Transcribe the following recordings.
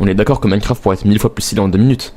On est d'accord que Minecraft pourrait être 1000 fois plus stylé en 2 minutes.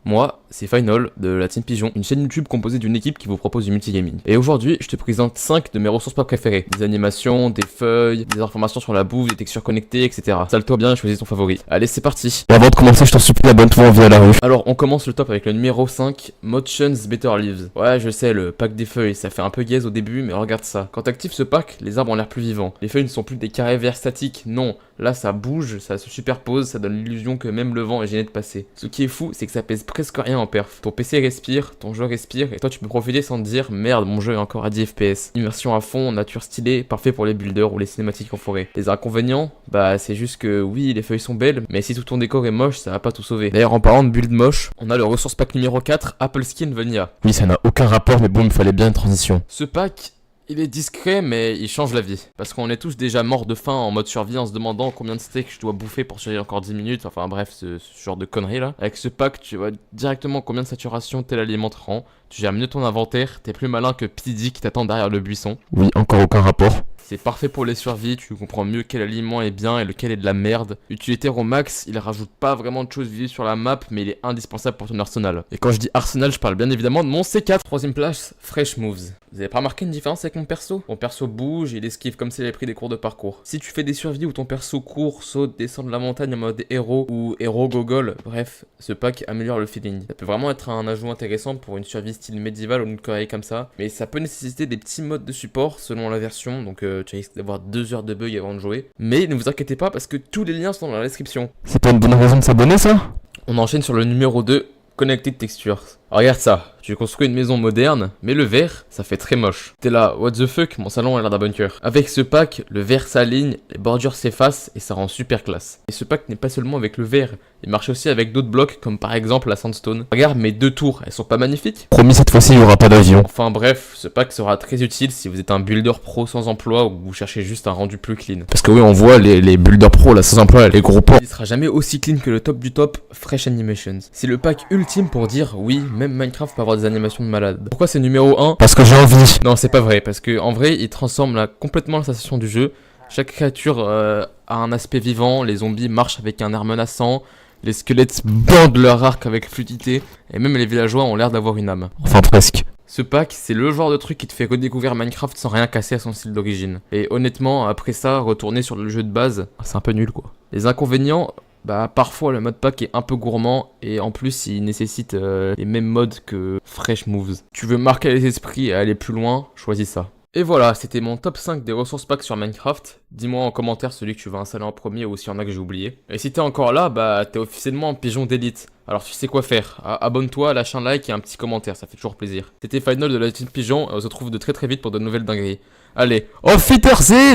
Moi, c'est Final de la Team Pigeon, une chaîne YouTube composée d'une équipe qui vous propose du multigaming. Et aujourd'hui, je te présente 5 de mes ressources pas préférées. Des animations, des feuilles, des informations sur la bouffe, des textures connectées, etc. Installe-toi bien et choisis ton favori. Allez, c'est parti. Et avant de commencer, je t'en supplie, abonne-toi en vie à la rue. Alors, on commence le top avec le numéro 5, Motions Better Leaves. Ouais, je sais, le pack des feuilles, ça fait un peu gaze au début, mais regarde ça. Quand t'actives ce pack, les arbres ont l'air plus vivants. Les feuilles ne sont plus des carrés verts statiques, non. Là, ça bouge, ça se superpose, ça donne l'illusion que même le vent est gêné de passer. Ce qui est fou, c'est que ça pèse presque rien en perf. Ton PC respire, ton jeu respire, et toi tu peux profiter sans te dire merde, mon jeu est encore à 10 FPS. Immersion à fond, nature stylée, parfait pour les builders ou les cinématiques en forêt. Les inconvénients, bah c'est juste que oui, les feuilles sont belles, mais si tout ton décor est moche, ça va pas tout sauver. D'ailleurs, en parlant de build moche, on a le ressource pack numéro 4, Apple Skin Vanilla. Oui, ça n'a aucun rapport, mais bon, il me fallait bien une transition. Ce pack, il est discret, mais il change la vie. Parce qu'on est tous déjà morts de faim en mode survie en se demandant combien de steaks je dois bouffer pour survivre encore 10 minutes. Enfin bref, ce genre de conneries là. Avec ce pack, tu vois directement combien de saturation tel aliment te rend. Tu gères mieux ton inventaire, t'es plus malin que Piddy qui t'attend derrière le buisson. Oui, encore aucun rapport. C'est parfait pour les survies, tu comprends mieux quel aliment est bien et lequel est de la merde. Utilitaire au max, il rajoute pas vraiment de choses visibles sur la map, mais il est indispensable pour ton arsenal. Et quand je dis arsenal, je parle bien évidemment de mon C4. Troisième place, Fresh Moves. Vous avez pas remarqué une différence avec mon perso? Mon perso bouge, il esquive comme s'il avait pris des cours de parcours. Si tu fais des survies où ton perso court, saute, descend de la montagne en mode héros ou héros gogol, bref, ce pack améliore le feeling. Ça peut vraiment être un ajout intéressant pour une survie style médiéval ou une connerie comme ça, mais ça peut nécessiter des petits modes de support selon la version, donc tu risques d'avoir 2 heures de bug avant de jouer. Mais ne vous inquiétez pas parce que tous les liens sont dans la description. C'est pas une bonne raison de s'abonner, ça? On enchaîne sur le numéro 2, Connected Textures. Regarde ça, tu construis une maison moderne, mais le verre, ça fait très moche. T'es là, what the fuck, mon salon a l'air d'un bunker. Avec ce pack, le verre s'aligne, les bordures s'effacent et ça rend super classe. Et ce pack n'est pas seulement avec le verre, il marche aussi avec d'autres blocs comme par exemple la sandstone. Regarde mes 2 tours, elles sont pas magnifiques? Promis, cette fois-ci, il y aura pas d'avion. Enfin bref, ce pack sera très utile si vous êtes un builder pro sans emploi ou vous cherchez juste un rendu plus clean. Parce que oui, on voit les builders pro, là, sans emploi, les gros points. Il sera jamais aussi clean que le top du top, Fresh Animations. C'est le pack ultime pour dire oui, même Minecraft peut avoir des animations de malade. Pourquoi c'est numéro 1? Parce que j'ai envie. Non, c'est pas vrai, parce que en vrai, il transforme là, complètement la sensation du jeu. Chaque créature a un aspect vivant, les zombies marchent avec un air menaçant, les squelettes bandent leur arc avec fluidité, et même les villageois ont l'air d'avoir une âme. Enfin, presque. Ce pack, c'est le genre de truc qui te fait redécouvrir Minecraft sans rien casser à son style d'origine. Et honnêtement, après ça, retourner sur le jeu de base, c'est un peu nul quoi. Les inconvénients, bah parfois le mode pack est un peu gourmand et en plus il nécessite les mêmes modes que Fresh Moves. Tu veux marquer les esprits et aller plus loin, choisis ça. Et voilà, c'était mon top 5 des ressources packs sur Minecraft. Dis-moi en commentaire celui que tu vas installer en premier ou s'il y en a que j'ai oublié. Et si t'es encore là, bah t'es officiellement un pigeon d'élite. Alors tu sais quoi faire, abonne-toi, lâche un like et un petit commentaire, ça fait toujours plaisir. C'était Final de la Team Pigeon et on se retrouve de très vite pour de nouvelles dingueries. Allez, Auf Wiedersehen!